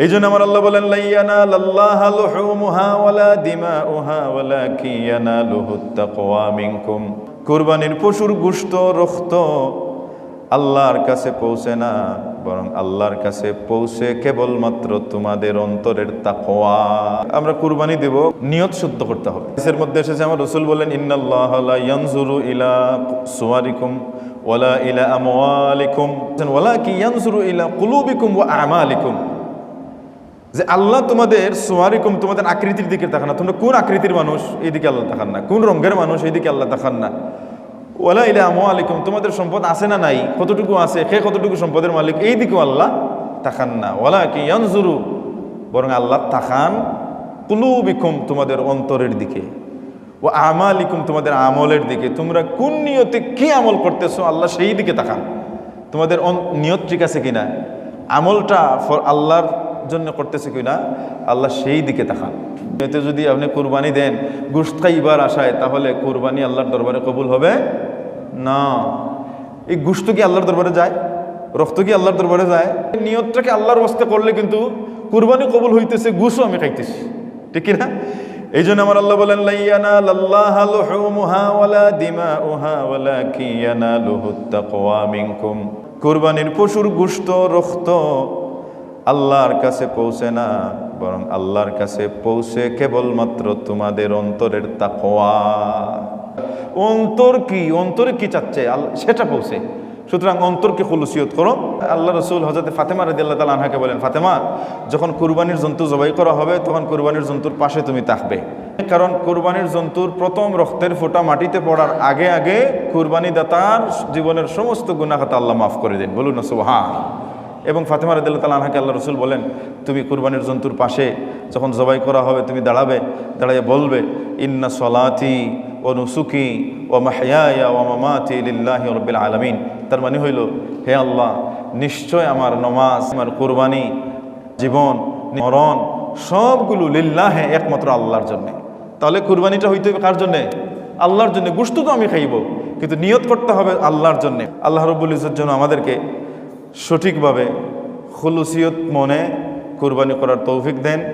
এই জন্য আমার আল্লাহ বলেন, লা ইয়ানালাল্লাহা লুহুমুহা ওয়ালা দিমাউহা ওয়ালাকিন ইয়ানালুহুত তাকওয়া মিনকুম। কুরবানির পশুর গোশত, রক্ত আল্লাহর কাছে পৌঁছে না, বরং আল্লাহর কাছে পৌঁছে কেবলমাত্র তোমাদের অন্তরের তাকওয়া। আমরা কুরবানি দেব, নিয়ত শুদ্ধ করতে হবে। হাদিসের মধ্যে এসেছে, আমার রাসূল বলেন, ইন্নাল্লাহা লা ইয়ানজুরু ইলা সুওয়ারিকুম ওয়ালা ইলা আমওয়ালিকুম ওয়ালাকিন ইয়ানজুরু ইলা কুলুবিকুম ওয়া আমালিকুম। যে আল্লাহ তোমাদের সুওয়ারিকুম, তোমাদের আকৃতির দিকে তাকান না, তোমরা কোন আকৃতির মানুষ এই দিকে আল্লাহ তাকান না, কোন রঙের মানুষ এই দিকে আল্লাহ তাকান না। ওয়ালা ইলা আমওয়ালিকুম, তোমাদের সম্পদ আছে না নাই, কতটুকু আছে, কে কতটুকু সম্পদের মালিক, এই দিকেও আল্লাহ তাকান না। ওয়ালাকিন ইয়ানজুরু, বরং আল্লাহ তাকান কুলুবিকুম, তোমাদের অন্তরের দিকে, ও আমালিকুম, তোমাদের আমলের দিকে। তোমরা কোন নিয়তে কি আমল করতেছো আল্লাহ সেই দিকে তাকান। তোমাদের নিয়ত ঠিক আছে কিনা, আমলটা আল্লাহর জন্য করতেছে কিনা, আল্লাহ সেই দিকে তাকান। এতে যদি আপনি কুরবানি দেন গোশত খাইবার আশায়, তাহলে কুরবানি আল্লাহর দরবারে কবুল হবে না। এই গোশত কি আল্লাহর দরবারে যায়? রক্ত কি আল্লাহর দরবারে যায়? নিয়তটাকে আল্লাহর ওয়াস্তে করলে কিন্তু কুরবানি কবুল হইতেছে, গোশতও আমি খাইতেছি, ঠিক কিনা? এই জন্য আমার আল্লাহ বলেন, লা ইয়ানালাল্লাহা লুহুমুহা ওয়ালা দিমাউহা ওয়ালাকিন ইয়ানালুহুত তাকওয়া মিনকুম। কুরবানির পশুর গোশত, রক্ত আল্লাহর কাছে পৌঁছে না, বরং আল্লাহর কাছে পৌঁছে কেবলমাত্র তোমাদের অন্তরের তাকওয়া। অন্তর কি, অন্তরে কি চাচ্ছে সেটা পৌঁছে। সুতরাং অন্তরকে খুলুসিয়ত করো। আল্লাহ রসুল হযরত ফাতেমা রাদিয়াল্লাহু তাআলা আনহাকে বলেন, ফাতেমা, যখন কুরবানির জন্তু জবাই করা হবে তখন কুরবানির জন্তুর পাশে তুমি থাকবে, কারণ কুরবানির জন্তুর প্রথম রক্তের ফোঁটা মাটিতে পড়ার আগে আগে কুরবানি দাতার জীবনের সমস্ত গুনাহ খাতা আল্লাহ মাফ করে দেন। বলুন না সুবহানাল্লাহ। এবং ফাতেমা রাদিয়াল্লাহু তাআলা আনহাকে আল্লাহ রসুল বলেন, তুমি কুরবানির জন্তুর পাশে যখন জবাই করা হবে তুমি দাঁড়াবে, দাঁড়িয়ে বলবে, ইন্না সলাতি ও নুসুকি ও মাহইয়ায়া ওয়া মামাতি লিল্লাহি রাব্বিল আলামিন। তার মানে হইল, হে আল্লাহ, নিশ্চয় আমার নমাজ, আমার কুরবানি, জীবন, মরণ সবগুলো লিল্লাহে, একমাত্র আল্লাহর জন্যে। তাহলে কুরবানিটা হইতে হবে কার জন্যে? আল্লাহর জন্যে। গোশত তো আমি খাইব, কিন্তু নিয়ত করতে হবে আল্লাহর জন্যে। আল্লাহ রাব্বুল ইজ্জত যেন আমাদেরকে সঠিকভাবে খুলুসিয়ত মনে কুরবানি করার তৌফিক দেন।